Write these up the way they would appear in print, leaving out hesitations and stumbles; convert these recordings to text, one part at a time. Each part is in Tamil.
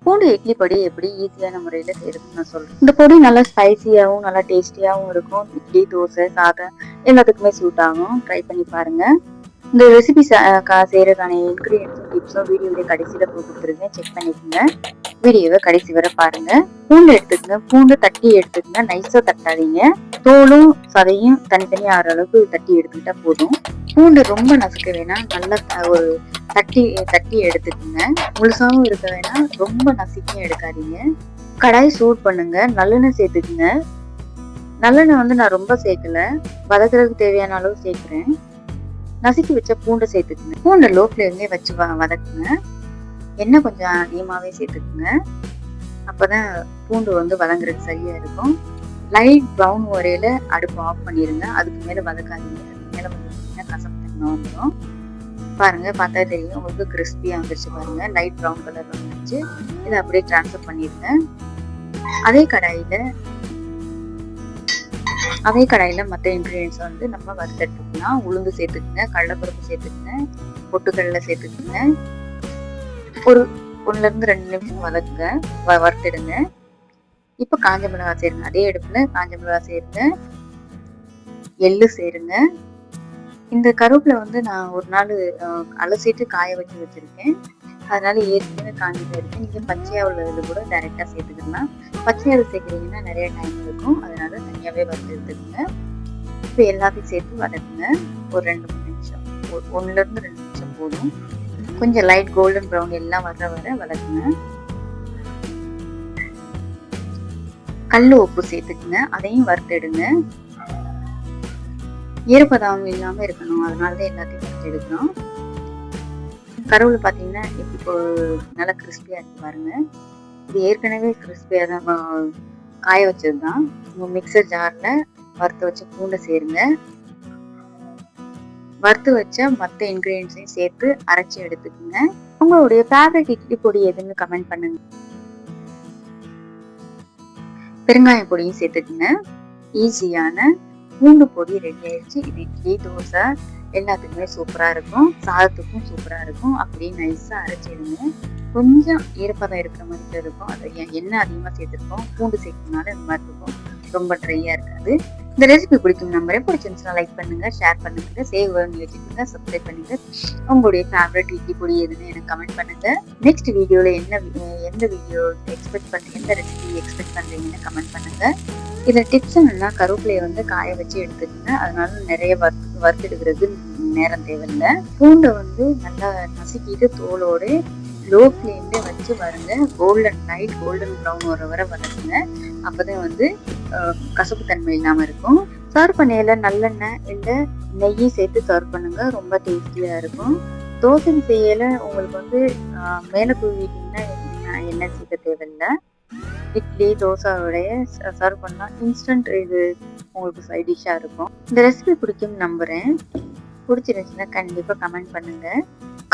பூண்டு இட்லி பொடி எப்படி ஈஸியான முறையில் செய்யறதுன்னு நான் சொல்றேன். இந்த பொடி நல்லா ஸ்பைசியாகவும் நல்லா டேஸ்டியாகவும் இருக்கும். இட்லி, தோசை, சாதம் எல்லாத்துக்குமே சூட் ஆகும். ட்ரை பண்ணி பாருங்க. இந்த ரெசிபி செய்யறதுக்கான இன்கிரீடியன்ஸும் டிப்ஸும் வீடியோடைய கடைசியில போய் கொடுத்துருங்க. செக் பண்ணிக்கோங்க. வீடியோவை கடைசி வரை பாருங்க. பூண்டு எடுத்துக்கங்க. பூண்டு தட்டி எடுத்துக்கங்க. நைஸா தட்டாதீங்க. தோலும் சதையும் தனித்தனி ஆற அளவுக்கு தட்டி எடுத்துக்கிட்டா போதும். பூண்டு ரொம்ப நசுக்க வேணாம். நல்லா ஒரு தட்டி தட்டி எடுத்துக்கோங்க. முழுசாவும் இருக்க வேணாம், ரொம்ப நசுக்கியும் எடுக்காதீங்க. கடாய் சூட் பண்ணுங்க. நல்லெண்ணெய் சேர்த்துக்குங்க. நல்லெண்ணெய் வந்து நான் ரொம்ப சேர்க்கல, வதக்குறதுக்கு தேவையான அளவு சேர்க்கிறேன். நசுக்கி வச்ச பூண்டை சேர்த்துக்குங்க. பூண்டை லோ ஃப்ளேம்லயே வச்சு வதக்குங்க. எண்ணெய் கொஞ்சம் அதிகமாவே சேர்த்துக்குங்க. அப்பதான் பூண்டு வந்து வதங்குறதுக்கு சரியா இருக்கும். லைட் ப்ரௌன் வரையில அடுப்பு ஆஃப் பண்ணிருங்க. அதுக்கு மேல வதக்காதீங்க. அதுக்கு மேல வதக்கிங்கன்னா கசப்பு தன்மை வந்துடும். பாருங்க, பார்த்தா தெரியும் உங்களுக்கு கிறிஸ்பியா வந்துருச்சு. பாருங்க, லைட் ப்ரௌன் கலர் வந்துருச்சு. இதை அப்படியே டிரான்ஸ்ஃபர் பண்ணிருங்க. அதே கடாயில மற்ற இன்கிரீடியன்ஸ் வந்து நம்ம வறுத்தெடுத்துக்கலாம். உளுந்து சேர்த்துக்குங்க, கடலைப்பருப்பு சேர்த்துக்குங்க, பொட்டுக்கடலை சேர்த்துக்குங்க. ஒரு 1-2 நிமிஷம் வறுத்துடுங்க. இப்ப காஞ்ச மிளகாய் சேருங்க. அதே அடுப்புல காஞ்ச மிளகாய் சேருங்க, எள்ளு சேருங்க. இந்த கருவேப்பிலை வந்து நான் ஒரு நாள் அலசிட்டு காய வச்சிருக்கேன். அதனால ஏற்கனவே காஞ்சிதான் இருக்கு. நீங்க பச்சையா உள்ளது கூட டைரக்டா சேர்த்துக்கலாம். பச்சையாவில் சேர்க்குறீங்கன்னா நிறைய டைம் இருக்கும். அதனால தனியாவே வறுத்து எடுத்துக்கோங்க. இப்போ எல்லாத்தையும் சேர்த்து வதக்குங்க. ஒரு 2-3 நிமிஷம், 1-2 நிமிஷம் போதும். கொஞ்சம் லைட் கோல்டன் ப்ரௌன் எல்லாம் வர வதக்குங்க. கல் உப்பு சேர்த்துக்குங்க. அதையும் வறுத்தெடுங்க. ஈரப்பதம் இல்லாம இருக்கணும். அதனாலதான் எல்லாத்தையும் வறுத்து எடுக்கணும். கருவேப்பிலை பாத்தீங்கன்னா இப்போ நல்லா கிறிஸ்பியா இருக்கு பாருங்க. இது ஏற்கனவே கிறிஸ்பியா தான் காய வச்சதுதான். உங்க மிக்சர் ஜார்ல வறுத்து வச்ச பூண்டை சேருங்க. வறுத்து வச்ச மற்ற இன்கிரீடியன்ஸையும் சேர்த்து அரைச்சி எடுத்துக்கோங்க. உங்களுடைய ஃபேவரட் இட்லி பொடி எதுன்னு கமெண்ட் பண்ணுங்க. பெருங்காய பொடியும் சேர்த்துக்குங்க. ஈஸியான பூண்டு பொடி ரெடி ஆயிடுச்சு. இது இட்லி, தோசை எல்லாத்துக்குமே சூப்பரா இருக்கும். சாதத்துக்கும் சூப்பரா இருக்கும். அப்படியே நைஸா அரைச்சிடுங்க. கொஞ்சம் ஈரப்பதம் இருக்கிற மாதிரி இருக்கும். அது எண்ணெய் அதிகமா சேர்த்துருக்கோம். பூண்டு சேர்க்கறதுனால இந்த மாதிரி இருக்கும். ரொம்ப ட்ரையா இருக்காது. இந்த ரெசிபி பிடிக்கும் நம்பரே. பிடிச்சிருந்துச்சுன்னா லைக் பண்ணுங்க, ஷேர் பண்ணுங்க, சேவ் பண்ணி வச்சுக்கோங்க, சப்ஸ்கிரைப் பண்ணுங்க. உங்களுடைய ஃபேவரட் இட்லி பொடி எதுன்னு எனக்கு கமெண்ட் பண்ணுங்க. நெக்ஸ்ட் வீடியோல எந்த வீடியோ எக்ஸ்பெக்ட் பண்றீங்க, எந்த ரெசிபி எக்ஸ்பெக்ட் பண்றீங்கன்னு கமெண்ட் பண்ணுங்க. இதுல டிப்ஸ் என்னன்னா, கருவேப்பிலையை வந்து காய வச்சு எடுத்துக்கங்க. அதனால நிறைய வறுத்தெடுக்கிறது நேரம் தேவையில்லை. பூண்டை வந்து நல்லா நசுக்கிட்டு தோலோட லோ ஃப்ளேம்ல வச்சு வருங்க. லைட் கோல்டன் ப்ரௌன் வர வதக்குங்க. அப்பதான் வந்து கசப்பு தன்மை இல்லாம இருக்கும். சர்வ் பண்ணையில நல்லெண்ணெய் இல்ல நெய்யும் சேர்த்து சர்வ் பண்ணுங்க. ரொம்ப டேஸ்டியா இருக்கும். தோசை செய்யல உங்களுக்கு வந்து மேல தூவிட்டீங்கன்னா எண்ணெய் சேர்க்க தேவையில்லை. இட்லி, தோசாவுடைய சர்வ் பண்ணா இன்ஸ்டன்ட் இது உங்களுக்கு சைட் டிஷ்ஷா இருக்கும். இந்த ரெசிபி பிடிக்கும் நம்புறேன். பிடிச்சிருந்துச்சுன்னா கண்டிப்பா கமெண்ட் பண்ணுங்க.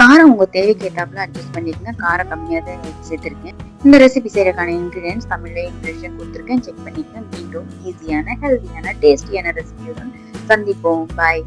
காரம் உங்க தேவைக்கு ஏற்றாப்புல அட்ஜஸ்ட் பண்ணிக்கங்க. காரம் கம்மியா தான் சேர்த்திருக்கேன். இந்த ரெசிபி செய்யறதுக்கான இன்கிரீடியன்ஸ் தமிழ்ல இங்கிலீஷ்ல கொடுத்துருக்கேன். செக் பண்ணிக்கங்க. மீண்டும் ஈஸியான, ஹெல்தியான, டேஸ்டியான ரெசிபியுடன் சந்திப்போம். பாய்.